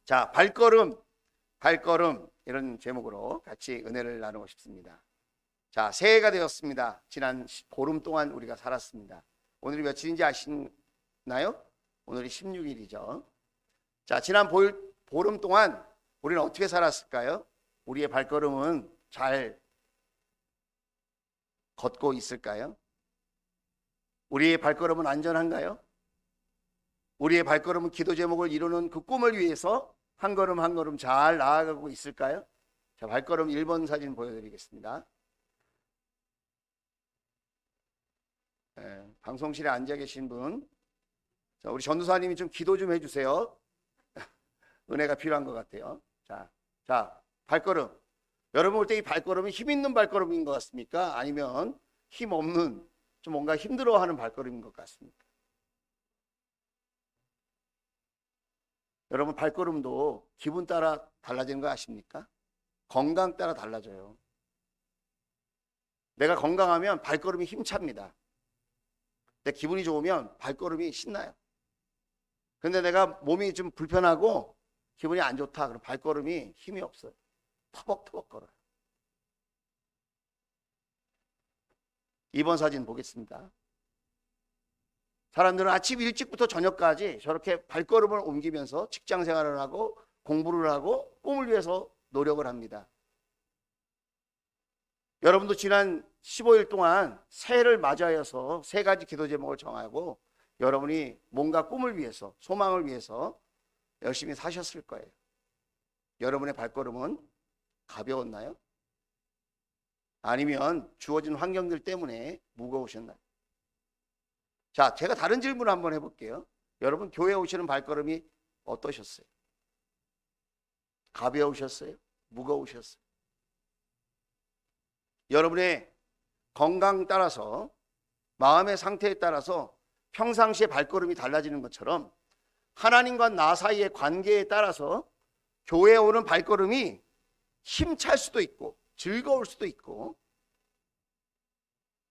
자, 발걸음 이런 제목으로 같이 은혜를 나누고 싶습니다. 자, 새해가 되었습니다. 지난 보름 동안 우리가 살았습니다. 오늘이 며칠인지 아시나요? 오늘이 16일이죠. 자, 지난 보름 동안 우리는 어떻게 살았을까요? 우리의 발걸음은 잘 걷고 있을까요? 우리의 발걸음은 안전한가요? 우리의 발걸음은 기도 제목을 이루는 그 꿈을 위해서 한 걸음 한 걸음 잘 나아가고 있을까요? 자, 발걸음 1번 사진 보여드리겠습니다. 방송실에 앉아 계신 분, 자, 우리 전도사님이 좀 기도 좀 해주세요. 은혜가 필요한 것 같아요. 자, 발걸음. 여러분 볼 때 이 발걸음이 힘 있는 발걸음인 것 같습니까? 아니면 힘 없는, 좀 뭔가 힘들어하는 발걸음인 것 같습니까? 여러분 발걸음도 기분 따라 달라지는 거 아십니까? 건강 따라 달라져요. 내가 건강하면 발걸음이 힘찹니다. 내 기분이 좋으면 발걸음이 신나요. 근데 내가 몸이 좀 불편하고 기분이 안 좋다, 그럼 발걸음이 힘이 없어요. 터벅터벅 걸어요. 2번 사진 보겠습니다. 사람들은 아침 일찍부터 저녁까지 저렇게 발걸음을 옮기면서 직장 생활을 하고 공부를 하고 꿈을 위해서 노력을 합니다. 여러분도 지난 15일 동안 새해를 맞이하여서 세 가지 기도 제목을 정하고 여러분이 뭔가 꿈을 위해서, 소망을 위해서 열심히 사셨을 거예요. 여러분의 발걸음은 가벼웠나요? 아니면 주어진 환경들 때문에 무거우셨나요? 자, 제가 다른 질문을 한번 해볼게요. 여러분 교회 오시는 발걸음이 어떠셨어요? 가벼우셨어요? 무거우셨어요? 여러분의 건강 따라서, 마음의 상태에 따라서 평상시에 발걸음이 달라지는 것처럼 하나님과 나 사이의 관계에 따라서 교회에 오는 발걸음이 힘찰 수도 있고 즐거울 수도 있고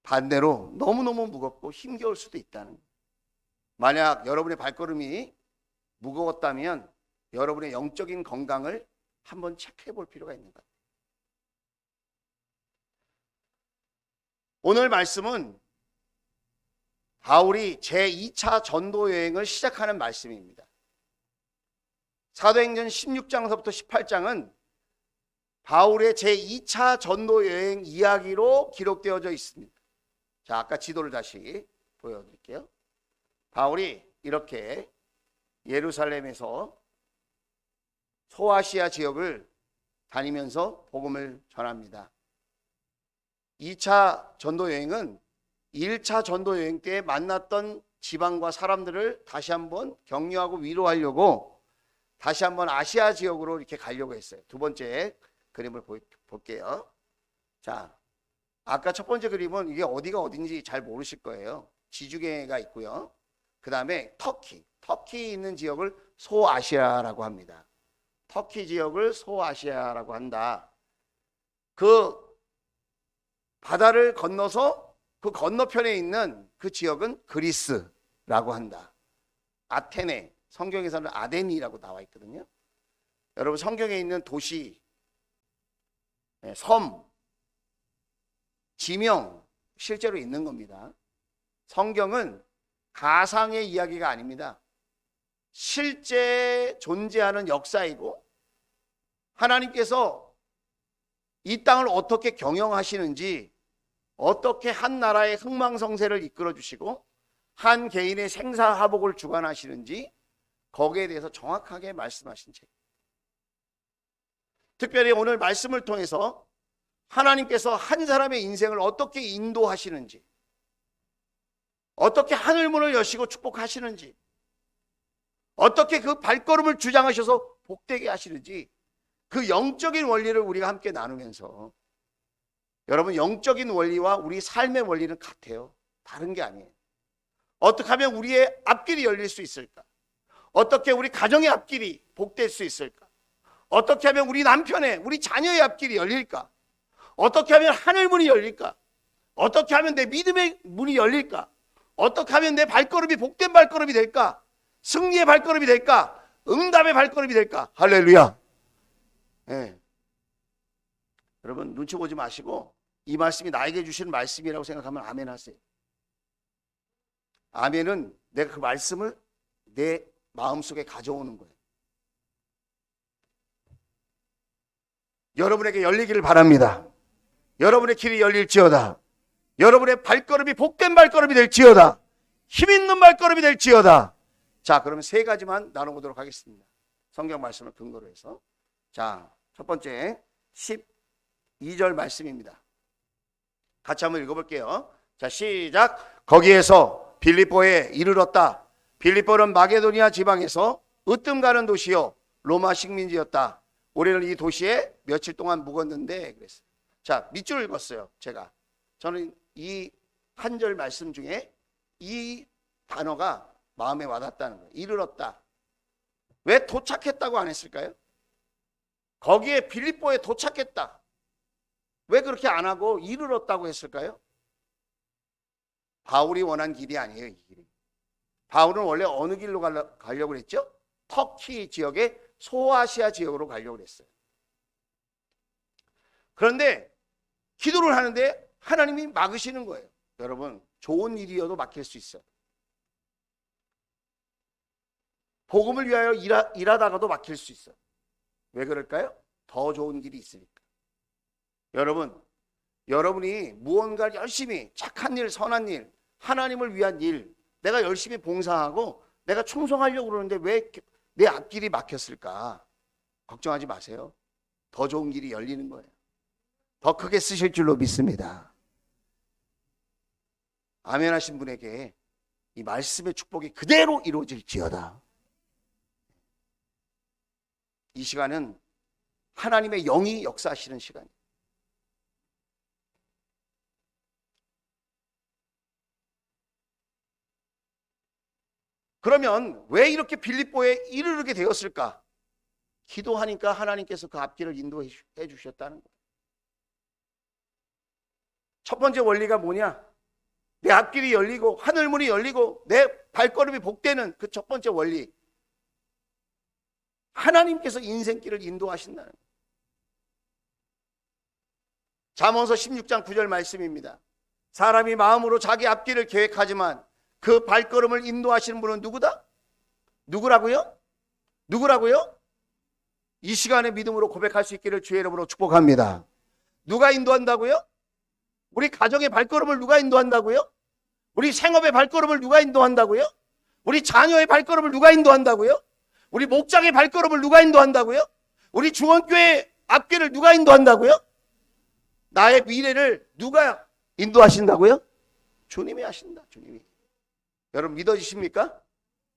반대로 너무너무 무겁고 힘겨울 수도 있다는 거예요. 만약 여러분의 발걸음이 무거웠다면 여러분의 영적인 건강을 한번 체크해 볼 필요가 있는 것 같아요. 오늘 말씀은 바울이 제2차 전도 여행을 시작하는 말씀입니다. 사도행전 16장서부터 18장은 바울의 제2차 전도 여행 이야기로 기록되어져 있습니다. 자, 아까 지도를 다시 보여드릴게요. 바울이 이렇게 예루살렘에서 소아시아 지역을 다니면서 복음을 전합니다. 2차 전도 여행은 1차 전도 여행 때 만났던 지방과 사람들을 다시 한번 격려하고 위로하려고 다시 한번 아시아 지역으로 이렇게 가려고 했어요. 두 번째 그림을 볼게요. 자, 아까 첫 번째 그림은 이게 어디가 어딘지 잘 모르실 거예요. 지중해가 있고요. 그 다음에 터키 있는 지역을 소아시아라고 합니다. 터키 지역을 소아시아라고 한다. 그 바다를 건너서 그 건너편에 있는 그 지역은 그리스라고 한다. 아테네, 성경에서는 아덴이라고 나와 있거든요. 여러분 성경에 있는 도시, 섬, 지명 실제로 있는 겁니다. 성경은 가상의 이야기가 아닙니다. 실제 존재하는 역사이고 하나님께서 이 땅을 어떻게 경영하시는지, 어떻게 한 나라의 흥망성쇠를 이끌어 주시고 한 개인의 생사화복을 주관하시는지 거기에 대해서 정확하게 말씀하신 책. 특별히 오늘 말씀을 통해서 하나님께서 한 사람의 인생을 어떻게 인도하시는지, 어떻게 하늘문을 여시고 축복하시는지, 어떻게 그 발걸음을 주장하셔서 복되게 하시는지, 그 영적인 원리를 우리가 함께 나누면서, 여러분 영적인 원리와 우리 삶의 원리는 같아요. 다른 게 아니에요. 어떻게 하면 우리의 앞길이 열릴 수 있을까? 어떻게 우리 가정의 앞길이 복될 수 있을까? 어떻게 하면 우리 남편의, 우리 자녀의 앞길이 열릴까? 어떻게 하면 하늘문이 열릴까? 어떻게 하면 내 믿음의 문이 열릴까? 어떻게 하면 내 발걸음이 복된 발걸음이 될까? 승리의 발걸음이 될까? 응답의 발걸음이 될까? 할렐루야. 예. 여러분 눈치 보지 마시고 이 말씀이 나에게 주시는 말씀이라고 생각하면 아멘 하세요. 아멘은 내가 그 말씀을 내 마음속에 가져오는 거예요. 여러분에게 열리기를 바랍니다. 여러분의 길이 열릴지어다. 여러분의 발걸음이 복된 발걸음이 될지어다. 힘 있는 발걸음이 될지어다. 자, 그러면 세 가지만 나눠보도록 하겠습니다. 성경 말씀을 근거로 해서. 자, 첫 번째 12절 말씀입니다. 같이 한번 읽어볼게요. 자, 시작. 거기에서 빌립보에 이르렀다. 빌립보는 마게도니아 지방에서 으뜸 가는 도시요 로마 식민지였다. 우리는 이 도시에 며칠 동안 묵었는데 그랬어요. 자, 밑줄 읽었어요. 저는 이 한 절 말씀 중에 이 단어가 마음에 와닿다는 거예요. 이르렀다. 왜 도착했다고 안 했을까요? 거기에 빌립보에 도착했다. 왜 그렇게 안 하고 이르렀다고 했을까요? 바울이 원한 길이 아니에요. 이 길이. 바울은 원래 어느 길로 가려고 했죠? 터키 지역의 소아시아 지역으로 가려고 했어요. 그런데 기도를 하는데 하나님이 막으시는 거예요. 여러분, 좋은 일이어도 막힐 수 있어요. 복음을 위하여 일하다가도 막힐 수 있어요. 왜 그럴까요? 더 좋은 길이 있으니까. 여러분이 무언가 열심히 착한 일, 선한 일, 하나님을 위한 일, 내가 열심히 봉사하고 내가 충성하려고 그러는데 왜 내 앞길이 막혔을까? 걱정하지 마세요. 더 좋은 길이 열리는 거예요. 더 크게 쓰실 줄로 믿습니다. 아멘 하신 분에게 이 말씀의 축복이 그대로 이루어질지어다. 이 시간은 하나님의 영이 역사하시는 시간이에요. 그러면 왜 이렇게 빌립보에 이르게 되었을까? 기도하니까 하나님께서 그 앞길을 인도해 주셨다는 거예요. 첫 번째 원리가 뭐냐? 내 앞길이 열리고 하늘문이 열리고 내 발걸음이 복되는 그 첫 번째 원리. 하나님께서 인생길을 인도하신다는 거예요. 잠언서 16장 9절 말씀입니다. 사람이 마음으로 자기 앞길을 계획하지만 그 발걸음을 인도하시는 분은 누구다? 누구라고요? 이 시간에 믿음으로 고백할 수 있기를 주의 이름으로 축복합니다. 누가 인도한다고요? 우리 가정의 발걸음을 누가 인도한다고요? 우리 생업의 발걸음을 누가 인도한다고요? 우리 자녀의 발걸음을 누가 인도한다고요? 우리 목장의 발걸음을 누가 인도한다고요? 우리 중원교회 앞길을 누가 인도한다고요? 나의 미래를 누가 인도하신다고요? 주님이 하신다. 주님이. 여러분 믿어지십니까?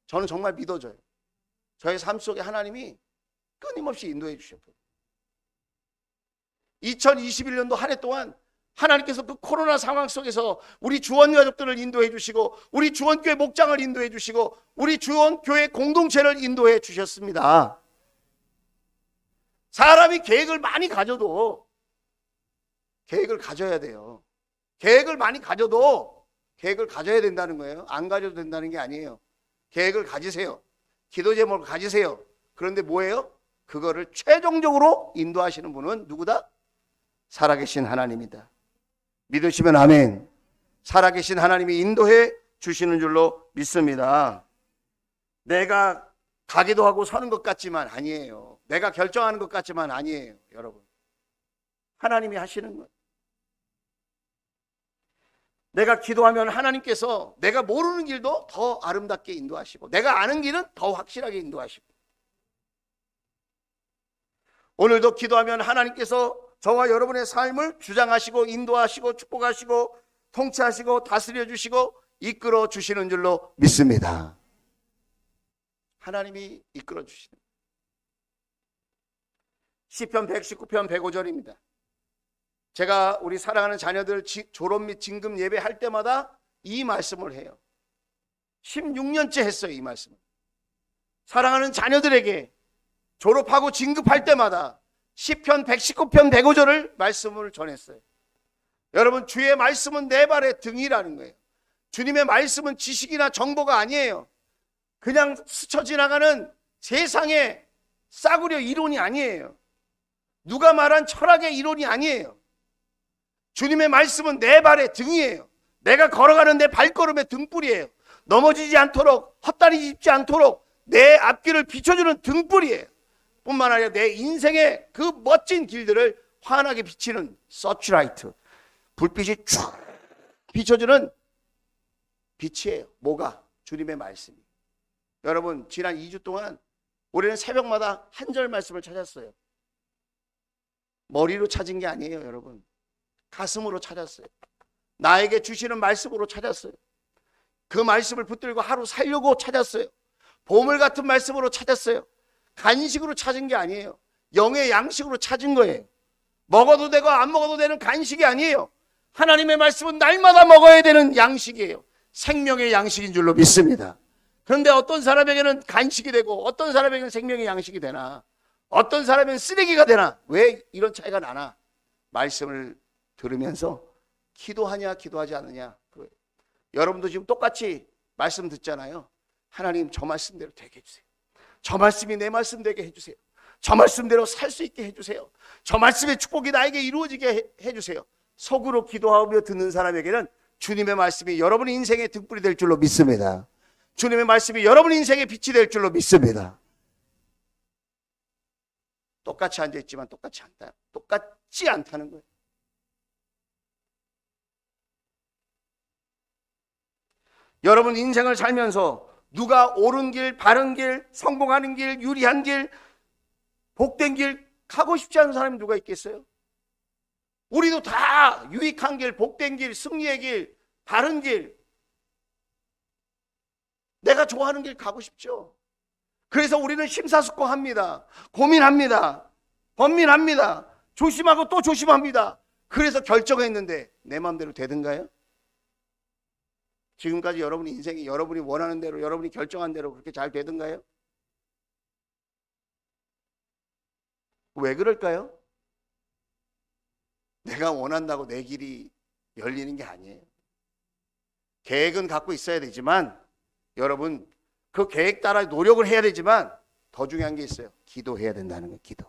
저는 정말 믿어져요. 저의 삶 속에 하나님이 끊임없이 인도해 주셨거든요. 2021년도 한 해 동안 하나님께서 그 코로나 상황 속에서 우리 주원 가족들을 인도해 주시고 우리 주원교회 목장을 인도해 주시고 우리 주원교회 공동체를 인도해 주셨습니다. 사람이 계획을 많이 가져도 계획을 가져야 돼요. 계획을 많이 가져도 계획을 가져야 된다는 거예요. 안 가져도 된다는 게 아니에요. 계획을 가지세요. 기도 제목을 가지세요. 그런데 뭐예요? 그거를 최종적으로 인도하시는 분은 누구다? 살아계신 하나님이다. 믿으시면 아멘. 살아계신 하나님이 인도해 주시는 줄로 믿습니다. 내가 가기도 하고 서는 것 같지만 아니에요. 내가 결정하는 것 같지만 아니에요. 여러분, 하나님이 하시는 거예요. 내가 기도하면 하나님께서 내가 모르는 길도 더 아름답게 인도하시고 내가 아는 길은 더 확실하게 인도하시고, 오늘도 기도하면 하나님께서 저와 여러분의 삶을 주장하시고 인도하시고 축복하시고 통치하시고 다스려 주시고 이끌어 주시는 줄로 믿습니다. 하나님이 이끌어 주시는 시편 119편 105절입니다. 제가 우리 사랑하는 자녀들 졸업 및 진급 예배할 때마다 이 말씀을 해요. 16년째 했어요. 이 말씀을 사랑하는 자녀들에게 졸업하고 진급할 때마다 시편 119편 105절을 말씀을 전했어요. 여러분, 주의 말씀은 내 발의 등이라는 거예요. 주님의 말씀은 지식이나 정보가 아니에요. 그냥 스쳐 지나가는 세상의 싸구려 이론이 아니에요. 누가 말한 철학의 이론이 아니에요. 주님의 말씀은 내 발의 등이에요. 내가 걸어가는 내 발걸음의 등불이에요. 넘어지지 않도록, 헛다리 짚지 않도록 내 앞길을 비춰주는 등불이에요. 뿐만 아니라 내 인생의 그 멋진 길들을 환하게 비치는 서치라이트, 불빛이 쭉 비춰주는 빛이에요. 뭐가? 주님의 말씀이. 여러분, 지난 2주 동안 우리는 새벽마다 한 절 말씀을 찾았어요. 머리로 찾은 게 아니에요, 여러분. 가슴으로 찾았어요. 나에게 주시는 말씀으로 찾았어요. 그 말씀을 붙들고 하루 살려고 찾았어요. 보물 같은 말씀으로 찾았어요. 간식으로 찾은 게 아니에요. 영의 양식으로 찾은 거예요. 먹어도 되고 안 먹어도 되는 간식이 아니에요. 하나님의 말씀은 날마다 먹어야 되는 양식이에요. 생명의 양식인 줄로 믿습니다. 그런데 어떤 사람에게는 간식이 되고 어떤 사람에게는 생명의 양식이 되나, 어떤 사람에게는 쓰레기가 되나, 왜 이런 차이가 나나? 말씀을 들으면서 기도하냐 기도하지 않느냐. 여러분도 지금 똑같이 말씀 듣잖아요. 하나님, 저 말씀대로 되게 해주세요. 저 말씀이 내 말씀 되게 해주세요. 저 말씀대로 살 수 있게 해주세요. 저 말씀의 축복이 나에게 이루어지게 해주세요. 속으로 기도하며 듣는 사람에게는 주님의 말씀이 여러분 인생의 등불이 될 줄로 믿습니다. 주님의 말씀이 여러분 인생의 빛이 될 줄로 믿습니다. 똑같이 앉아있지만 똑같지 않다는 거예요. 여러분 인생을 살면서 누가 옳은 길, 바른 길, 성공하는 길, 유리한 길, 복된 길 가고 싶지 않은 사람이 누가 있겠어요? 우리도 다 유익한 길, 복된 길, 승리의 길, 바른 길, 내가 좋아하는 길 가고 싶죠. 그래서 우리는 심사숙고합니다. 고민합니다. 번민합니다. 조심하고 또 조심합니다. 그래서 결정했는데 내 마음대로 되든가요? 지금까지 여러분의 인생이 여러분이 원하는 대로, 여러분이 결정한 대로 그렇게 잘 되든가요? 왜 그럴까요? 내가 원한다고 내 길이 열리는 게 아니에요. 계획은 갖고 있어야 되지만, 여러분 그 계획 따라 노력을 해야 되지만 더 중요한 게 있어요. 기도해야 된다는 거예요. 기도.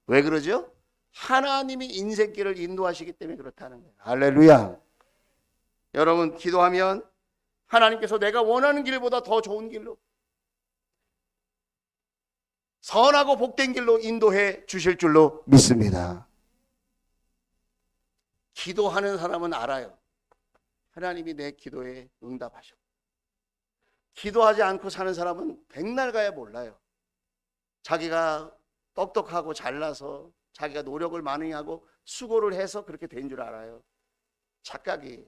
왜 그러죠? 하나님이 인생길을 인도하시기 때문에 그렇다는 거예요. 할렐루야. 여러분 기도하면 하나님께서 내가 원하는 길보다 더 좋은 길로, 선하고 복된 길로 인도해 주실 줄로 믿습니다. 기도하는 사람은 알아요. 하나님이 내 기도에 응답하셨고. 기도하지 않고 사는 사람은 백날 가야 몰라요. 자기가 똑똑하고 잘나서 자기가 노력을 많이 하고 수고를 해서 그렇게 된 줄 알아요. 착각이에요.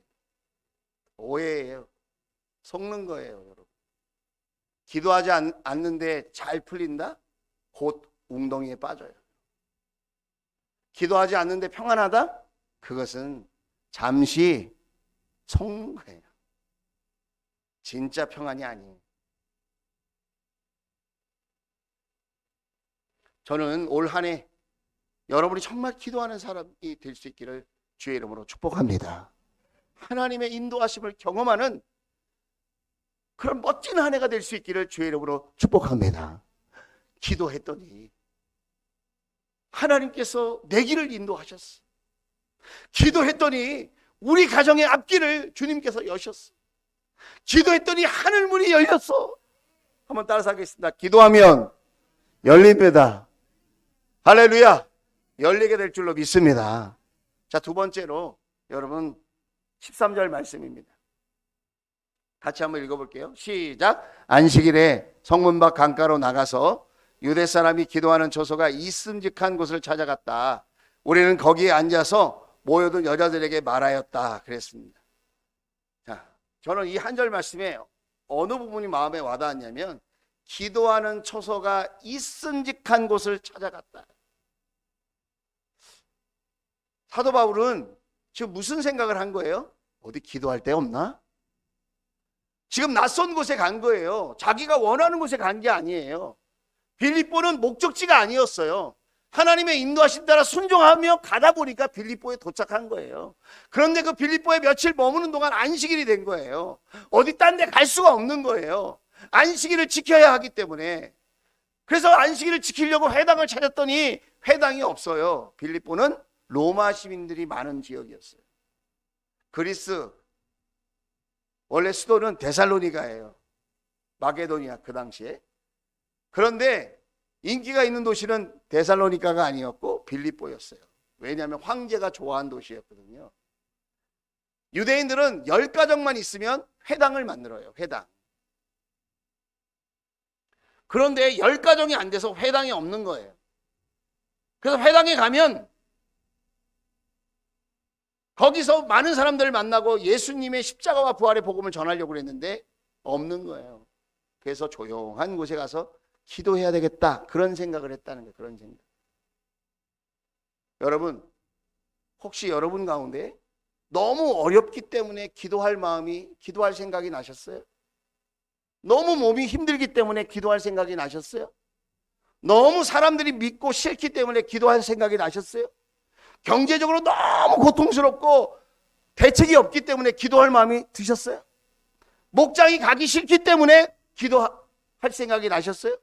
오해예요. 속는 거예요, 여러분. 기도하지 않는데 잘 풀린다? 곧 웅덩이에 빠져요. 기도하지 않는데 평안하다? 그것은 잠시 속는 거예요. 진짜 평안이 아니에요. 저는 올 한 해 여러분이 정말 기도하는 사람이 될 수 있기를 주의 이름으로 축복합니다. 하나님의 인도하심을 경험하는 그런 멋진 한 해가 될 수 있기를 주의 이름으로 축복합니다. 기도했더니 하나님께서 내 길을 인도하셨어. 기도했더니 우리 가정의 앞길을 주님께서 여셨어. 기도했더니 하늘문이 열렸어. 한번 따라서 하겠습니다. 기도하면 열립니다. 할렐루야. 열리게 될 줄로 믿습니다. 자, 두 번째로 여러분 13절 말씀입니다. 같이 한번 읽어볼게요. 시작. 안식일에 성문 밖 강가로 나가서 유대 사람이 기도하는 처소가 있음직한 곳을 찾아갔다. 우리는 거기에 앉아서 모여든 여자들에게 말하였다. 그랬습니다. 자, 저는 이 한 절 말씀에 어느 부분이 마음에 와닿았냐면, 기도하는 처소가 있음직한 곳을 찾아갔다. 사도 바울은 지금 무슨 생각을 한 거예요? 어디 기도할 데 없나? 지금 낯선 곳에 간 거예요. 자기가 원하는 곳에 간 게 아니에요. 빌립보는 목적지가 아니었어요. 하나님의 인도하신 따라 순종하며 가다 보니까 빌립보에 도착한 거예요. 그런데 그 빌립보에 며칠 머무는 동안 안식일이 된 거예요. 어디 딴 데 갈 수가 없는 거예요. 안식일을 지켜야 하기 때문에. 그래서 안식일을 지키려고 회당을 찾았더니 회당이 없어요. 빌립보는 로마 시민들이 많은 지역이었어요. 그리스 원래 수도는 데살로니가예요. 마게도니아 그 당시에. 그런데 인기가 있는 도시는 데살로니가가 아니었고 빌립보였어요. 왜냐하면 황제가 좋아한 도시였거든요. 유대인들은 10가정만 있으면 회당을 만들어요. 회당. 그런데 10가정이 안 돼서 회당이 없는 거예요. 그래서 회당에 가면 거기서 많은 사람들을 만나고 예수님의 십자가와 부활의 복음을 전하려고 했는데 없는 거예요. 그래서 조용한 곳에 가서 기도해야 되겠다, 그런 생각을 했다는 거예요. 그런 생각. 여러분, 혹시 여러분 가운데 너무 어렵기 때문에 기도할 생각이 나셨어요? 너무 몸이 힘들기 때문에 기도할 생각이 나셨어요? 너무 사람들이 믿고 싫기 때문에 기도할 생각이 나셨어요? 경제적으로 너무 고통스럽고 대책이 없기 때문에 기도할 마음이 드셨어요? 목장이 가기 싫기 때문에 기도할 생각이 나셨어요?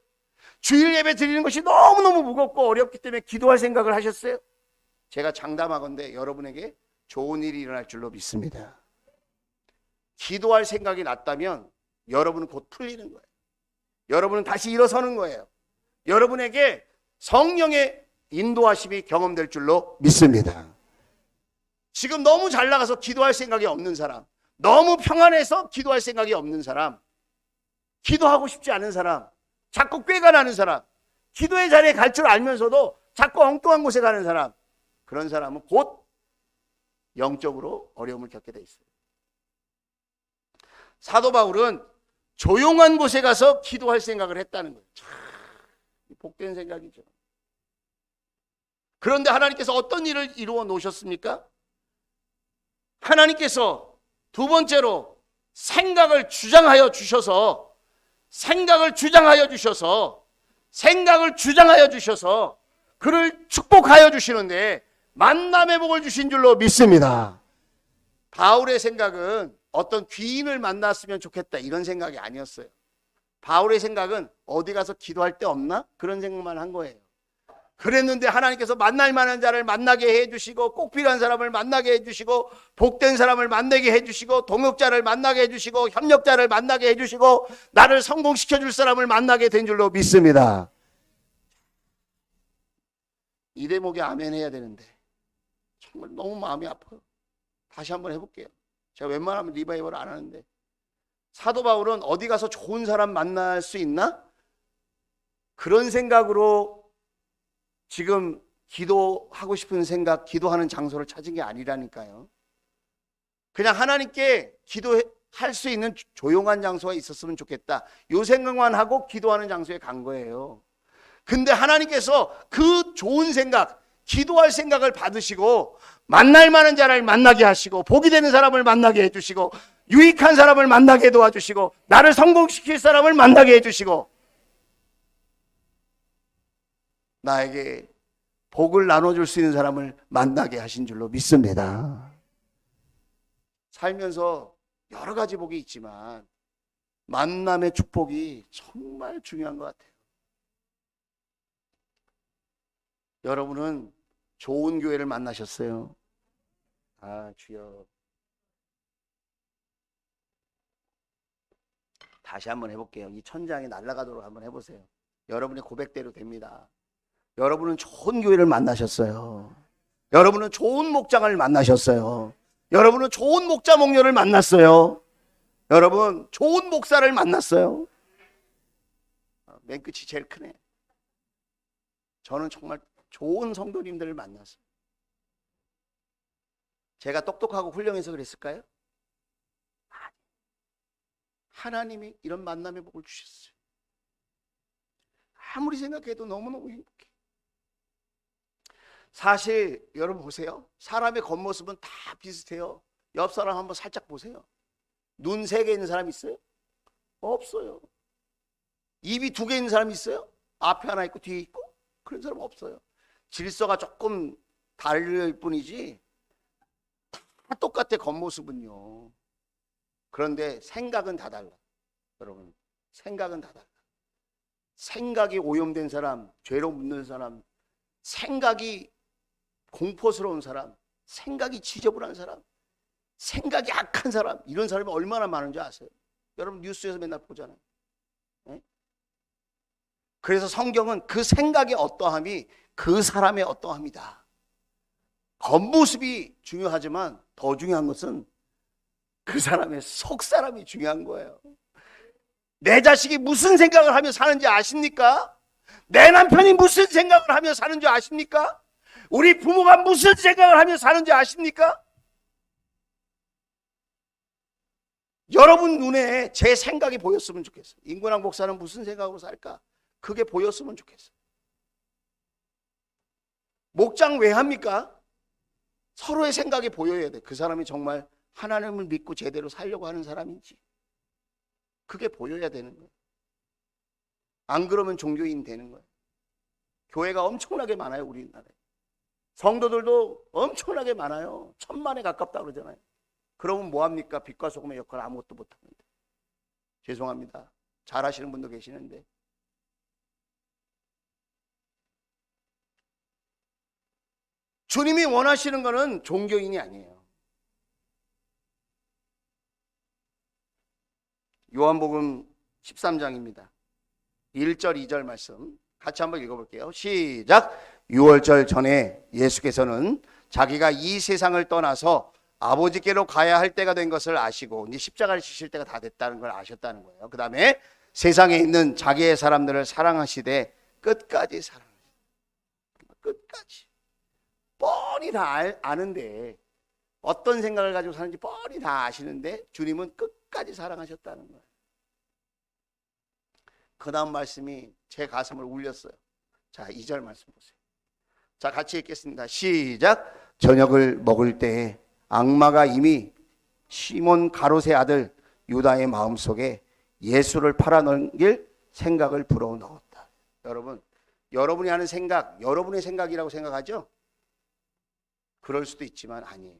주일 예배 드리는 것이 너무너무 무겁고 어렵기 때문에 기도할 생각을 하셨어요? 제가 장담하건대 여러분에게 좋은 일이 일어날 줄로 믿습니다. 기도할 생각이 났다면 여러분은 곧 풀리는 거예요. 여러분은 다시 일어서는 거예요. 여러분에게 성령의 인도하심이 경험될 줄로 믿습니다. 지금 너무 잘 나가서 기도할 생각이 없는 사람, 너무 평안해서 기도할 생각이 없는 사람, 기도하고 싶지 않은 사람, 자꾸 꾀가 나는 사람, 기도의 자리에 갈 줄 알면서도 자꾸 엉뚱한 곳에 가는 사람, 그런 사람은 곧 영적으로 어려움을 겪게 돼 있어요. 사도 바울은 조용한 곳에 가서 기도할 생각을 했다는 거예요. 참 복된 생각이죠. 그런데 하나님께서 어떤 일을 이루어 놓으셨습니까? 하나님께서 두 번째로 생각을 주장하여 주셔서 그를 축복하여 주시는데 만남의 복을 주신 줄로 믿습니다. 바울의 생각은 어떤 귀인을 만났으면 좋겠다 이런 생각이 아니었어요. 바울의 생각은 어디 가서 기도할 데 없나? 그런 생각만 한 거예요. 그랬는데 하나님께서 만날 만한 자를 만나게 해주시고 꼭 필요한 사람을 만나게 해주시고 복된 사람을 만나게 해주시고 동역자를 만나게 해주시고 협력자를 만나게 해주시고 나를 성공시켜줄 사람을 만나게 된 줄로 믿습니다. 이 대목에 아멘 해야 되는데 정말 너무 마음이 아파요. 다시 한번 해볼게요. 제가 웬만하면 리바이벌 안 하는데 사도 바울은 어디 가서 좋은 사람 만날 수 있나? 그런 생각으로 지금 기도하고 싶은 생각, 기도하는 장소를 찾은 게 아니라니까요. 그냥 하나님께 기도할 수 있는 조용한 장소가 있었으면 좋겠다, 이 생각만 하고 기도하는 장소에 간 거예요. 근데 하나님께서 그 좋은 생각, 기도할 생각을 받으시고 만날 만한 자를 만나게 하시고 복이 되는 사람을 만나게 해주시고 유익한 사람을 만나게 도와주시고 나를 성공시킬 사람을 만나게 해주시고 나에게 복을 나눠줄 수 있는 사람을 만나게 하신 줄로 믿습니다. 살면서 여러 가지 복이 있지만 만남의 축복이 정말 중요한 것 같아요. 여러분은 좋은 교회를 만나셨어요? 아, 주여. 다시 한번 해볼게요. 이 천장이 날아가도록 한번 해보세요. 여러분의 고백대로 됩니다. 여러분은 좋은 교회를 만나셨어요. 여러분은 좋은 목장을 만나셨어요. 여러분은 좋은 목자 목녀를 만났어요. 여러분 좋은 목사를 만났어요. 맨 끝이 제일 크네. 저는 정말 좋은 성도님들을 만났어요. 제가 똑똑하고 훌륭해서 그랬을까요? 아니. 하나님이 이런 만남의 복을 주셨어요. 아무리 생각해도 너무너무 행복해. 사실 여러분 보세요. 사람의 겉모습은 다 비슷해요. 옆 사람 한번 살짝 보세요. 눈 3개 있는 사람 있어요? 없어요. 입이 2개 있는 사람 있어요? 앞에 하나 있고 뒤에 있고? 그런 사람 없어요. 질서가 조금 다를 뿐이지 다 똑같아, 겉모습은요. 그런데 생각은 다 달라. 여러분 생각은 다 달라. 생각이 오염된 사람, 죄로 묻는 사람, 생각이 공포스러운 사람, 생각이 지저분한 사람, 생각이 악한 사람, 이런 사람이 얼마나 많은지 아세요? 여러분 뉴스에서 맨날 보잖아요. 네? 그래서 성경은 그 생각의 어떠함이 그 사람의 어떠함이다. 겉모습이 중요하지만 더 중요한 것은 그 사람의 속사람이 중요한 거예요. 내 자식이 무슨 생각을 하며 사는지 아십니까? 내 남편이 무슨 생각을 하며 사는지 아십니까? 우리 부모가 무슨 생각을 하며 사는지 아십니까? 여러분 눈에 제 생각이 보였으면 좋겠어요. 임근왕 목사는 무슨 생각으로 살까? 그게 보였으면 좋겠어요. 목장 왜 합니까? 서로의 생각이 보여야 돼. 그 사람이 정말 하나님을 믿고 제대로 살려고 하는 사람인지 그게 보여야 되는 거예요. 안 그러면 종교인 되는 거예요. 교회가 엄청나게 많아요. 우리나라에 성도들도 엄청나게 많아요. 1000만에 가깝다 그러잖아요. 그러면 뭐합니까? 빛과 소금의 역할을 아무것도 못합니다. 죄송합니다. 잘하시는 분도 계시는데 주님이 원하시는 것은 종교인이 아니에요. 요한복음 13장입니다. 1절 2절 말씀 같이 한번 읽어볼게요. 시작. 6월절 전에 예수께서는 자기가 이 세상을 떠나서 아버지께로 가야 할 때가 된 것을 아시고 이제 십자가를 지실 때가 다 됐다는 걸 아셨다는 거예요. 그 다음에 세상에 있는 자기의 사람들을 사랑하시되 끝까지 사랑하시다. 끝까지. 뻔히 다 아는데 어떤 생각을 가지고 사는지 뻔히 다 아시는데 주님은 끝까지 사랑하셨다는 거예요. 그 다음 말씀이 제 가슴을 울렸어요. 자, 2절 말씀 보세요. 자, 같이 읽겠습니다. 시작. 저녁을 먹을 때에 악마가 이미 시몬 가롯의 아들 유다의 마음속에 예수를 팔아넘길 생각을 불어넣었다. 여러분, 여러분이 하는 생각, 여러분의 생각이라고 생각하죠? 그럴 수도 있지만 아니에요.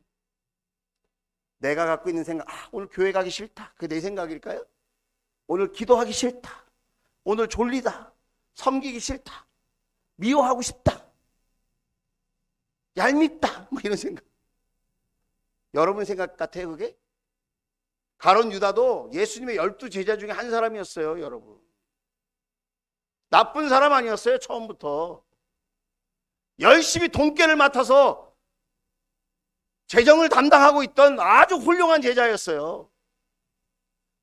내가 갖고 있는 생각, 오늘 교회 가기 싫다. 그게 내 생각일까요? 오늘 기도하기 싫다. 오늘 졸리다. 섬기기 싫다. 미워하고 싶다. 얄밉다. 뭐 이런 생각. 여러분 생각 같아요, 그게? 가롯 유다도 예수님의 12제자 중에 한 사람이었어요, 여러분. 나쁜 사람 아니었어요, 처음부터. 열심히 돈깨를 맡아서 재정을 담당하고 있던 아주 훌륭한 제자였어요.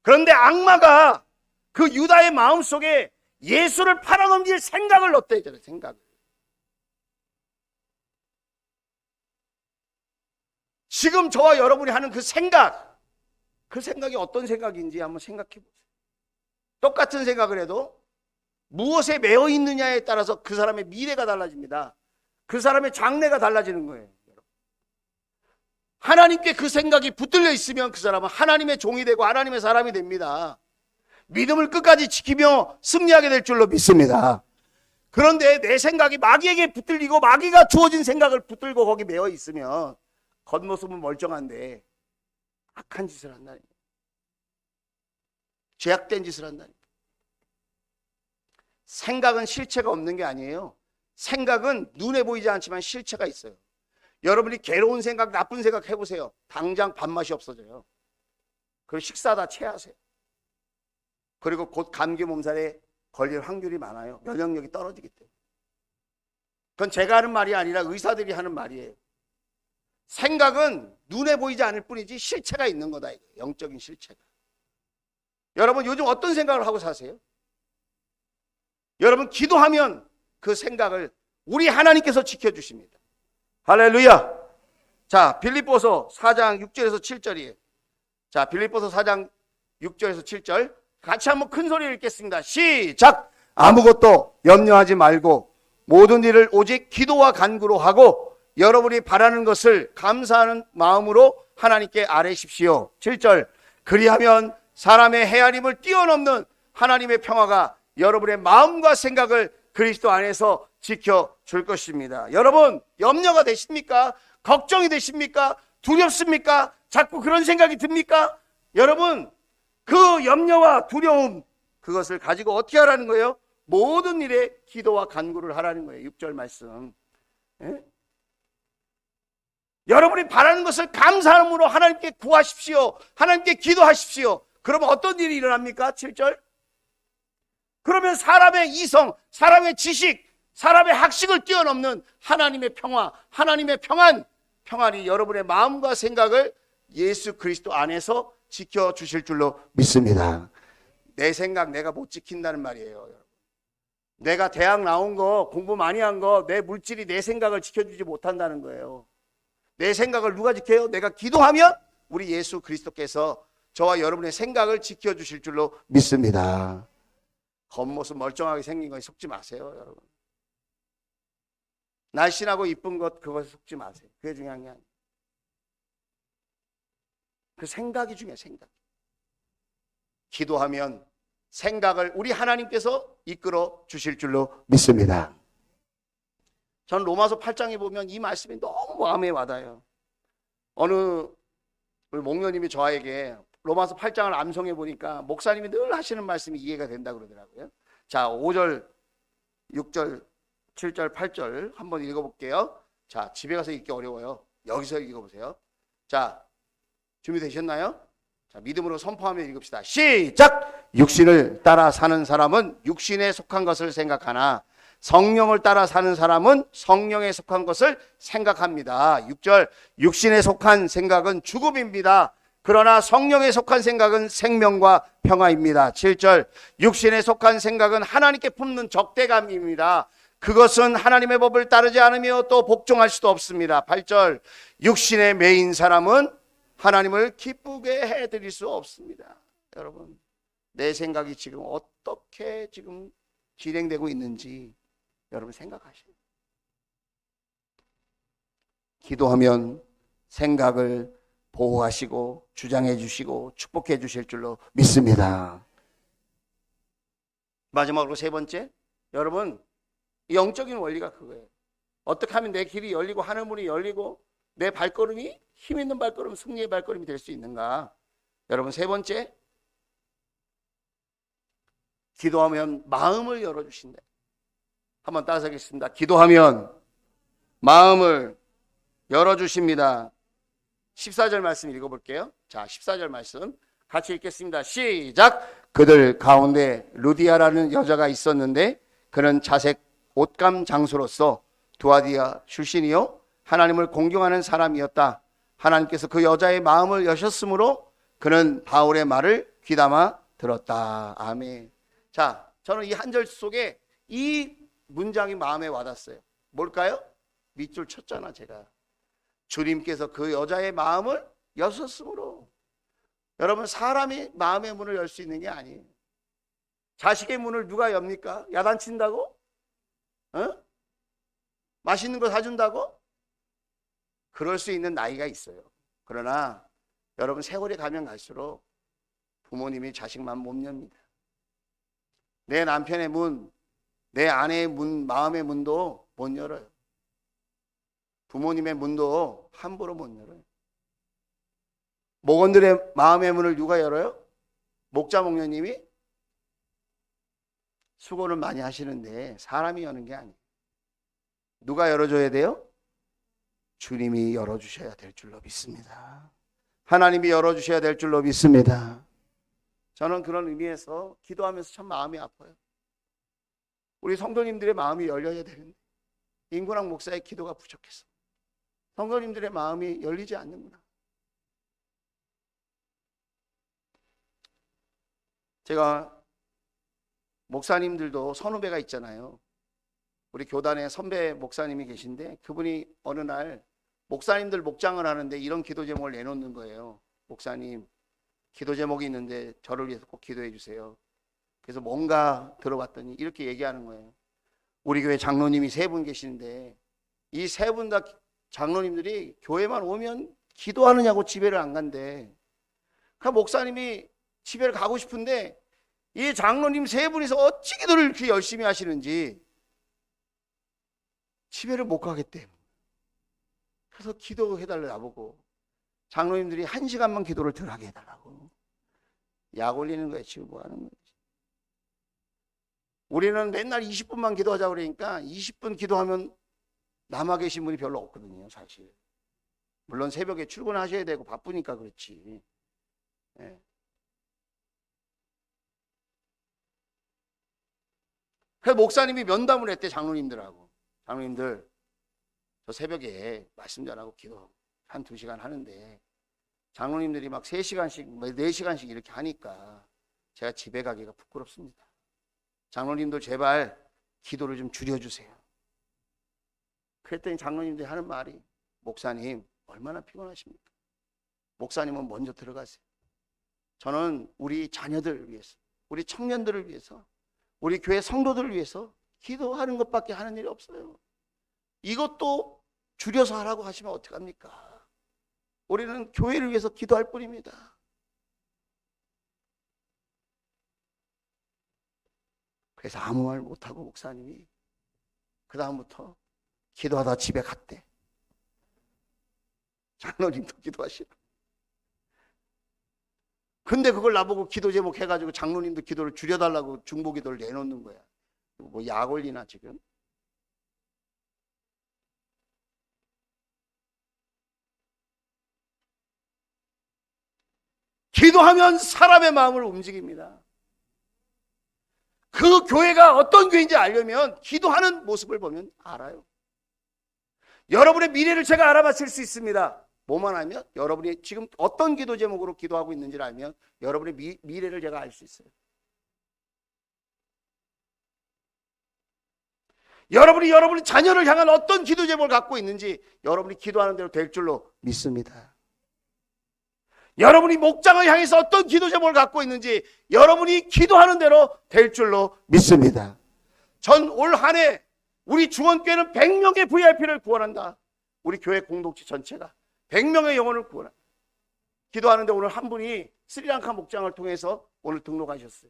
그런데 악마가 그 유다의 마음속에 예수를 팔아넘길 생각을 넣었대요. 생각을. 지금 저와 여러분이 하는 그 생각이 어떤 생각인지 한번 생각해 보세요. 똑같은 생각을 해도 무엇에 매여 있느냐에 따라서 그 사람의 미래가 달라집니다. 그 사람의 장래가 달라지는 거예요. 하나님께 그 생각이 붙들려 있으면 그 사람은 하나님의 종이 되고 하나님의 사람이 됩니다. 믿음을 끝까지 지키며 승리하게 될 줄로 믿습니다. 그런데 내 생각이 마귀에게 붙들리고 마귀가 주어진 생각을 붙들고 거기 매여 있으면 겉모습은 멀쩡한데 악한 짓을 한다니, 죄악된 짓을 한다니. 생각은 실체가 없는 게 아니에요. 생각은 눈에 보이지 않지만 실체가 있어요. 여러분이 괴로운 생각, 나쁜 생각 해보세요. 당장 밥맛이 없어져요. 그리고 식사 다 체하세요. 그리고 곧 감기 몸살에 걸릴 확률이 많아요. 면역력이 떨어지기 때문에. 그건 제가 하는 말이 아니라 의사들이 하는 말이에요. 생각은 눈에 보이지 않을 뿐이지 실체가 있는 거다. 영적인 실체가. 여러분 요즘 어떤 생각을 하고 사세요? 여러분 기도하면 그 생각을 우리 하나님께서 지켜주십니다. 할렐루야. 자, 빌립보서 4장 6절에서 7절이에요. 자, 빌립보서 4장 6절에서 7절 같이 한번 큰 소리를 읽겠습니다. 시작. 아무것도 염려하지 말고 모든 일을 오직 기도와 간구로 하고 여러분이 바라는 것을 감사하는 마음으로 하나님께 아뢰십시오. 7절. 그리하면 사람의 헤아림을 뛰어넘는 하나님의 평화가 여러분의 마음과 생각을 그리스도 안에서 지켜줄 것입니다. 여러분 염려가 되십니까? 걱정이 되십니까? 두렵습니까? 자꾸 그런 생각이 듭니까? 여러분 그 염려와 두려움 그것을 가지고 어떻게 하라는 거예요? 모든 일에 기도와 간구를 하라는 거예요. 6절 말씀. 예? 여러분이 바라는 것을 감사함으로 하나님께 구하십시오. 하나님께 기도하십시오. 그러면 어떤 일이 일어납니까? 7절. 그러면 사람의 이성, 사람의 지식, 사람의 학식을 뛰어넘는 하나님의 평화, 하나님의 평안이 여러분의 마음과 생각을 예수 그리스도 안에서 지켜주실 줄로 믿습니다. 내 생각 내가 못 지킨다는 말이에요. 내가 대학 나온 거, 공부 많이 한 거, 내 물질이 내 생각을 지켜주지 못한다는 거예요. 내 생각을 누가 지켜요? 내가 기도하면 우리 예수 그리스도께서 저와 여러분의 생각을 지켜주실 줄로 믿습니다. 겉모습 멀쩡하게 생긴 거에 속지 마세요, 여러분. 날씬하고 이쁜 것 그것에 속지 마세요. 그게 중요한 게 아니에요. 그 생각이 중요해요. 생각. 기도하면 생각을 우리 하나님께서 이끌어 주실 줄로 믿습니다. 전 로마서 8장에 보면 이 말씀이 너무 마음에 와닿아요. 어느 우리 목녀님이 저에게 로마서 8장을 암송해 보니까 목사님이 늘 하시는 말씀이 이해가 된다 그러더라고요. 자, 5절, 6절, 7절, 8절 한번 읽어볼게요. 자, 집에 가서 읽기 어려워요. 여기서 읽어보세요. 자, 준비되셨나요? 자, 믿음으로 선포하며 읽읍시다. 시작! 육신을 따라 사는 사람은 육신에 속한 것을 생각하나 성령을 따라 사는 사람은 성령에 속한 것을 생각합니다. 6절, 육신에 속한 생각은 죽음입니다. 그러나 성령에 속한 생각은 생명과 평화입니다. 7절, 육신에 속한 생각은 하나님께 품는 적대감입니다. 그것은 하나님의 법을 따르지 않으며 또 복종할 수도 없습니다. 8절, 육신에 매인 사람은 하나님을 기쁘게 해드릴 수 없습니다. 여러분, 내 생각이 지금 어떻게 지금 진행되고 있는지 여러분 생각하시죠. 기도하면 생각을 보호하시고 주장해 주시고 축복해 주실 줄로 믿습니다. 마지막으로 세 번째, 여러분 영적인 원리가 그거예요. 어떻게 하면 내 길이 열리고 하늘문이 열리고 내 발걸음이 힘 있는 발걸음, 승리의 발걸음이 될 수 있는가? 여러분 세 번째, 기도하면 마음을 열어주신다. 한번 따라서 하겠습니다. 기도하면 마음을 열어주십니다. 14절 말씀 읽어볼게요. 자, 14절 말씀 같이 읽겠습니다. 시작! 그들 가운데 루디아라는 여자가 있었는데 그는 자색 옷감 장수로서 두아디아 출신이요 하나님을 공경하는 사람이었다. 하나님께서 그 여자의 마음을 여셨으므로 그는 바울의 말을 귀담아 들었다. 아멘. 자, 저는 이 한 절 속에 이 문장이 마음에 와닿았어요. 뭘까요? 밑줄 쳤잖아 제가. 주님께서 그 여자의 마음을 여셨으므로. 여러분, 사람이 마음의 문을 열 수 있는 게 아니에요. 자식의 문을 누가 엽니까? 야단친다고? 맛있는 거 사준다고? 그럴 수 있는 나이가 있어요. 그러나 여러분, 세월이 가면 갈수록 부모님이 자식 마음 못 엽니다. 내 남편의 문, 내 아내의 문, 마음의 문도 못 열어요. 부모님의 문도 함부로 못 열어요. 목원들의 마음의 문을 누가 열어요? 목자 목녀님이 수고를 많이 하시는데 사람이 여는 게 아니에요. 누가 열어줘야 돼요? 주님이 열어주셔야 될 줄로 믿습니다. 하나님이 열어주셔야 될 줄로 믿습니다. 저는 그런 의미에서 기도하면서 참 마음이 아파요. 우리 성도님들의 마음이 열려야 되는데 임구랑 목사의 기도가 부족해서 성도님들의 마음이 열리지 않는구나. 제가 목사님들도 선후배가 있잖아요. 우리 교단에 선배 목사님이 계신데 그분이 어느 날 목사님들 목장을 하는데 이런 기도 제목을 내놓는 거예요. 목사님, 기도 제목이 있는데 저를 위해서 꼭 기도해 주세요. 그래서 뭔가 들어봤더니 이렇게 얘기하는 거예요. 우리 교회 장로님이 3분 계시는데 이 3분 다 장로님들이 교회만 오면 기도하느냐고 집회를 안 간대. 그러니까 목사님이 집회를 가고 싶은데 이 장로님 3분이서 어찌 기도를 이렇게 열심히 하시는지 집회를 못 가겠대. 그래서 기도해달라 나보고 장로님들이 1시간만 기도를 덜 하게 해달라고. 약 올리는 거야. 지금 뭐 하는 거지? 우리는 맨날 20분만 기도하자 그러니까 20분 기도하면 남아 계신 분이 별로 없거든요, 사실. 물론 새벽에 출근하셔야 되고 바쁘니까 그렇지. 예. 그래서 목사님이 면담을 했대, 장로님들하고. 장로님들, 저 새벽에 말씀 전하고 기도 한 2시간 하는데 장로님들이 막 3시간씩, 4시간씩 이렇게 하니까 제가 집에 가기가 부끄럽습니다. 장로님들 제발 기도를 좀 줄여주세요. 그랬더니 장로님들이 하는 말이, 목사님 얼마나 피곤하십니까? 목사님은 먼저 들어가세요. 저는 우리 자녀들을 위해서, 우리 청년들을 위해서, 우리 교회 성도들을 위해서 기도하는 것밖에 하는 일이 없어요. 이것도 줄여서 하라고 하시면 어떡합니까? 우리는 교회를 위해서 기도할 뿐입니다. 그래서 아무 말 못하고 목사님이 그 다음부터 기도하다 집에 갔대. 장로님도 기도하시라. 근데 그걸 나보고 기도 제목 해가지고 장로님도 기도를 줄여달라고 중보기도를 내놓는 거야. 뭐 약 올리나 지금? 기도하면 사람의 마음을 움직입니다. 그 교회가 어떤 교회인지 알려면 기도하는 모습을 보면 알아요. 여러분의 미래를 제가 알아맞힐 수 있습니다. 뭐만 하면? 여러분이 지금 어떤 기도 제목으로 기도하고 있는지를 알면 여러분의 미래를 제가 알 수 있어요. 여러분이 여러분의 자녀를 향한 어떤 기도 제목을 갖고 있는지 여러분이 기도하는 대로 될 줄로 믿습니다. 여러분이 목장을 향해서 어떤 기도 제목을 갖고 있는지 여러분이 기도하는 대로 될 줄로 믿습니다. 전 올 한 해 우리 중원교회는 100명의 VIP를 구원한다. 우리 교회 공동체 전체가 100명의 영혼을 구원한다. 기도하는데 오늘 한 분이 스리랑카 목장을 통해서 오늘 등록하셨어요.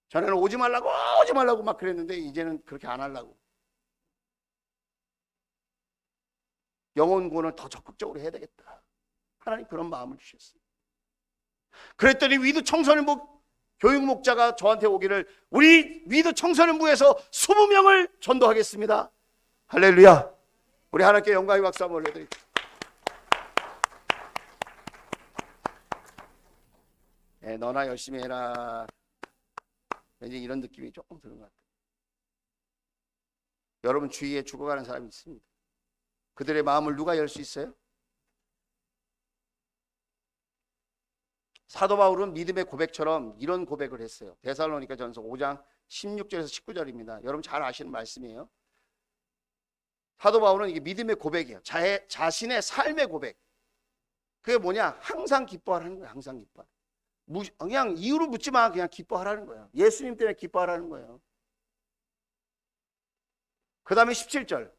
전에는 오지 말라고 막 그랬는데 이제는 그렇게 안 하려고. 영혼 구원을 더 적극적으로 해야 되겠다. 하나님 그런 마음을 주셨어요. 그랬더니 위드 청소년부 교육 목자가 저한테 오기를, 우리 위드 청소년부에서 20명을 전도하겠습니다. 할렐루야. 우리 하나님께 영광의 박수 한번 올려드립니다. 네, 너나 열심히 해라. 왠지 이런 느낌이 조금 드는 것 같아요. 여러분 주위에 죽어가는 사람이 있습니다. 그들의 마음을 누가 열 수 있어요? 사도 바울은 믿음의 고백처럼 이런 고백을 했어요. 데살로니가 전서 5장 16절에서 19절입니다. 여러분 잘 아시는 말씀이에요. 사도 바울은 이게 믿음의 고백이에요. 자신의 삶의 고백. 그게 뭐냐? 항상 기뻐하라는 거예요. 항상 기뻐. 그냥 이유를 묻지 마. 그냥 기뻐하라는 거예요. 예수님 때문에 기뻐하라는 거예요. 그 다음에 17절.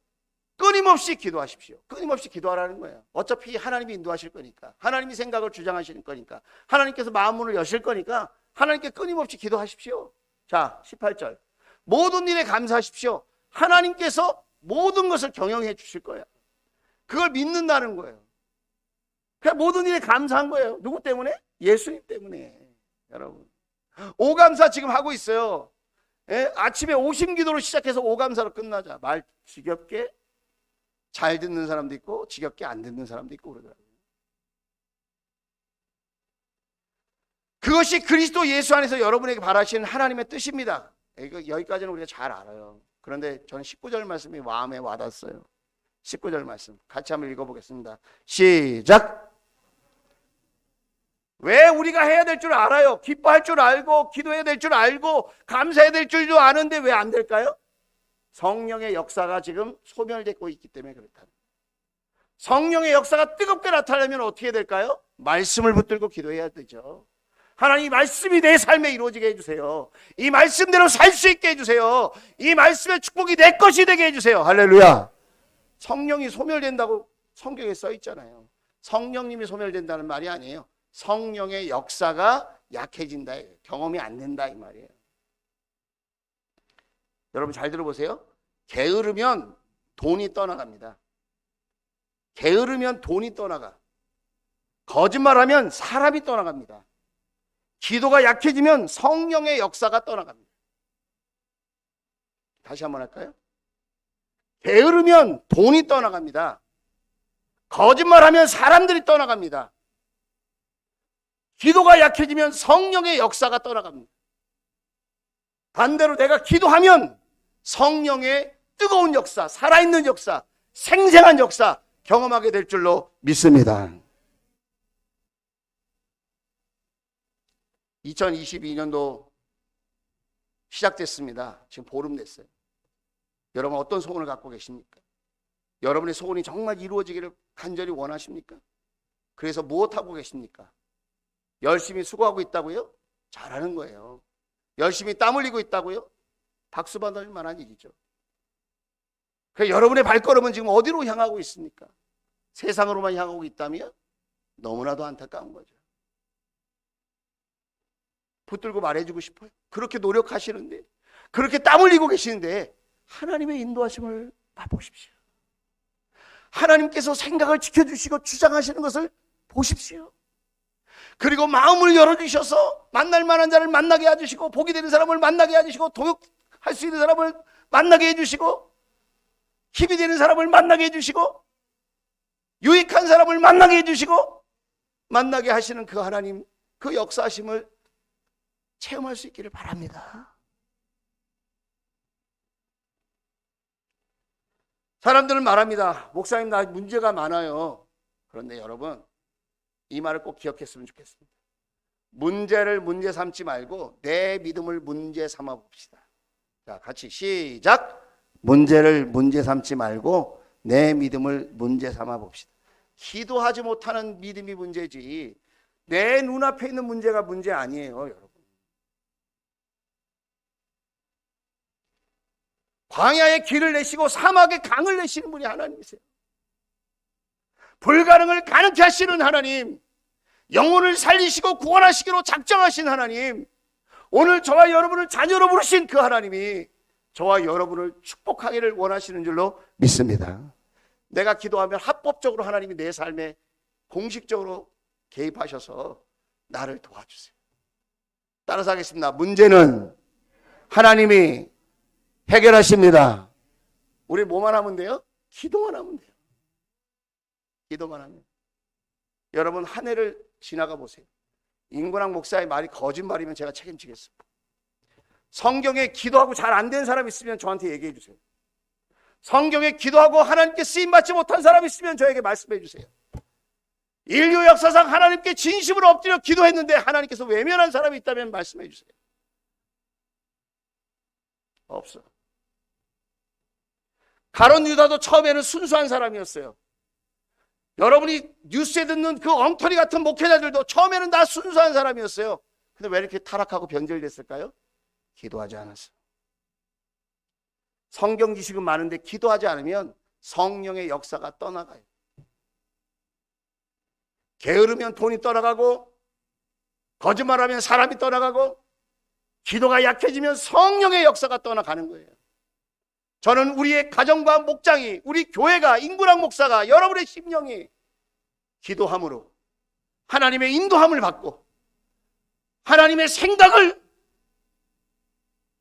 끊임없이 기도하십시오. 끊임없이 기도하라는 거예요. 어차피 하나님이 인도하실 거니까, 하나님이 생각을 주장하시는 거니까, 하나님께서 마음문을 여실 거니까 하나님께 끊임없이 기도하십시오. 자, 18절. 모든 일에 감사하십시오. 하나님께서 모든 것을 경영해 주실 거예요. 그걸 믿는다는 거예요. 그냥 모든 일에 감사한 거예요. 누구 때문에? 예수님 때문에. 여러분 오감사 지금 하고 있어요. 예? 아침에 오심기도로 시작해서 오감사로 끝나자. 말 지겹게 잘 듣는 사람도 있고 지겹게 안 듣는 사람도 있고 그러더라고요. 그것이 그리스도 예수 안에서 여러분에게 바라시는 하나님의 뜻입니다. 여기까지는 우리가 잘 알아요. 그런데 저는 19절 말씀이 마음에 와닿았어요. 19절 말씀 같이 한번 읽어보겠습니다. 시작. 왜 우리가 해야 될 줄 알아요. 기뻐할 줄 알고 기도해야 될 줄 알고 감사해야 될 줄도 아는데 왜 안 될까요? 성령의 역사가 지금 소멸되고 있기 때문에 그렇다. 성령의 역사가 뜨겁게 나타나면 어떻게 될까요? 말씀을 붙들고 기도해야 되죠. 하나님, 말씀이 내 삶에 이루어지게 해주세요. 이 말씀대로 살 수 있게 해주세요. 이 말씀의 축복이 내 것이 되게 해주세요. 할렐루야. 성령이 소멸된다고 성경에 써 있잖아요. 성령님이 소멸된다는 말이 아니에요. 성령의 역사가 약해진다, 경험이 안 된다 이 말이에요. 여러분 잘 들어보세요. 게으르면 돈이 떠나갑니다. 게으르면 돈이 떠나가. 거짓말하면 사람이 떠나갑니다. 기도가 약해지면 성령의 역사가 떠나갑니다. 다시 한번 할까요? 게으르면 돈이 떠나갑니다. 거짓말하면 사람들이 떠나갑니다. 기도가 약해지면 성령의 역사가 떠나갑니다. 반대로 내가 기도하면 성령의 뜨거운 역사, 살아있는 역사, 생생한 역사 경험하게 될 줄로 믿습니다. 2022년도 시작됐습니다. 지금 보름 됐어요. 여러분 어떤 소원을 갖고 계십니까? 여러분의 소원이 정말 이루어지기를 간절히 원하십니까? 그래서 무엇하고 계십니까? 열심히 수고하고 있다고요? 잘하는 거예요. 열심히 땀 흘리고 있다고요? 박수 받을 만한 일이죠. 그러니까 여러분의 발걸음은 지금 어디로 향하고 있습니까? 세상으로만 향하고 있다면 너무나도 안타까운 거죠. 붙들고 말해주고 싶어요. 그렇게 노력하시는데, 그렇게 땀 흘리고 계시는데 하나님의 인도하심을 맛보십시오. 하나님께서 생각을 지켜주시고 주장하시는 것을 보십시오. 그리고 마음을 열어주셔서 만날 만한 자를 만나게 해주시고, 복이 되는 사람을 만나게 해주시고, 동역할 수 있는 사람을 만나게 해주시고, 힘이 되는 사람을 만나게 해주시고, 유익한 사람을 만나게 해주시고, 만나게 하시는 그 하나님, 그 역사하심을 체험할 수 있기를 바랍니다. 사람들은 말합니다. 목사님, 나 문제가 많아요. 그런데 여러분, 이 말을 꼭 기억했으면 좋겠습니다. 문제를 문제 삼지 말고 내 믿음을 문제 삼아 봅시다. 자, 같이 시작. 문제를 문제 삼지 말고 내 믿음을 문제 삼아 봅시다. 기도하지 못하는 믿음이 문제지 내 눈앞에 있는 문제가 문제 아니에요, 여러분. 광야에 길을 내시고 사막에 강을 내시는 분이 하나님이세요. 불가능을 가능케 하시는 하나님, 영혼을 살리시고 구원하시기로 작정하신 하나님, 오늘 저와 여러분을 자녀로 부르신 그 하나님이 저와 여러분을 축복하기를 원하시는 줄로 믿습니다. 내가 기도하면 합법적으로 하나님이 내 삶에 공식적으로 개입하셔서 나를 도와주세요. 따라서 하겠습니다. 문제는 하나님이 해결하십니다. 우리 뭐만 하면 돼요? 기도만 하면 돼요. 기도만 하면. 여러분 한 해를 지나가 보세요. 임근학 목사의 말이 거짓말이면 제가 책임지겠습니다. 성경에 기도하고 잘 안 된 사람 있으면 저한테 얘기해 주세요. 성경에 기도하고 하나님께 쓰임받지 못한 사람 있으면 저에게 말씀해 주세요. 인류 역사상 하나님께 진심으로 엎드려 기도했는데 하나님께서 외면한 사람이 있다면 말씀해 주세요. 없어. 가룟 유다도 처음에는 순수한 사람이었어요. 여러분이 뉴스에 듣는 그 엉터리 같은 목회자들도 처음에는 다 순수한 사람이었어요. 근데 왜 이렇게 타락하고 변절됐을까요? 기도하지 않았어요. 성경 지식은 많은데 기도하지 않으면 성령의 역사가 떠나가요. 게으르면 돈이 떠나가고, 거짓말하면 사람이 떠나가고, 기도가 약해지면 성령의 역사가 떠나가는 거예요. 저는 우리의 가정과 목장이, 우리 교회가, 임근학 목사가, 여러분의 심령이 기도함으로 하나님의 인도함을 받고 하나님의 생각을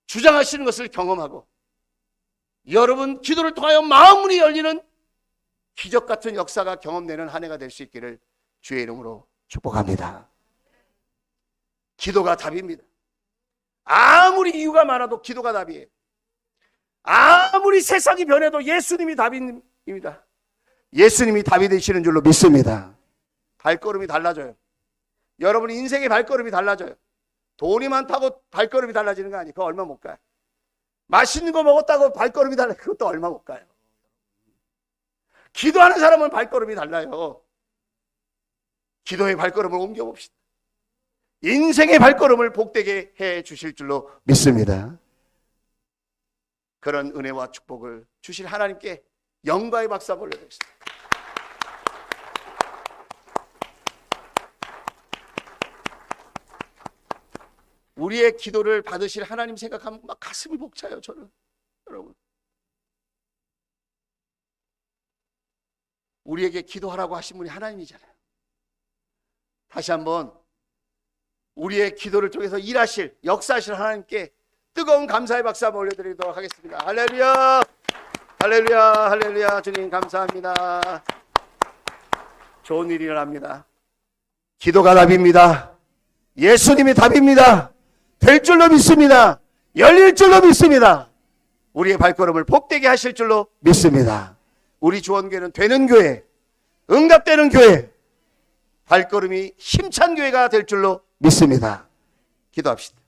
주장하시는 것을 경험하고, 여러분 기도를 통하여 마음문이 열리는 기적 같은 역사가 경험되는 한 해가 될 수 있기를 주의 이름으로 축복합니다. 기도가 답입니다. 아무리 이유가 많아도 기도가 답이에요. 아무리 세상이 변해도 예수님이 답입니다. 예수님이 답이 되시는 줄로 믿습니다. 발걸음이 달라져요. 여러분 인생의 발걸음이 달라져요. 돈이 많다고 발걸음이 달라지는 거 아니에요. 그거 얼마 못 가요. 맛있는 거 먹었다고 발걸음이 달라요. 그것도 얼마 못 가요. 기도하는 사람은 발걸음이 달라요. 기도의 발걸음을 옮겨봅시다. 인생의 발걸음을 복되게 해 주실 줄로 믿습니다. 그런 은혜와 축복을 주실 하나님께 영광의 박수 한번 올려드리겠습니다. 우리의 기도를 받으실 하나님 생각하면 막 가슴이 벅차요. 저는 여러분, 우리에게 기도하라고 하신 분이 하나님이잖아요. 다시 한번 우리의 기도를 통해서 일하실, 역사하실 하나님께 뜨거운 감사의 박수 한번 올려드리도록 하겠습니다. 할렐루야, 할렐루야, 할렐루야. 주님 감사합니다. 좋은 일이 일어납니다. 기도가 답입니다. 예수님이 답입니다. 될 줄로 믿습니다. 열릴 줄로 믿습니다. 우리의 발걸음을 복되게 하실 줄로 믿습니다. 우리 주원교회는 되는 교회, 응답되는 교회, 발걸음이 힘찬 교회가 될 줄로 믿습니다. 기도합시다.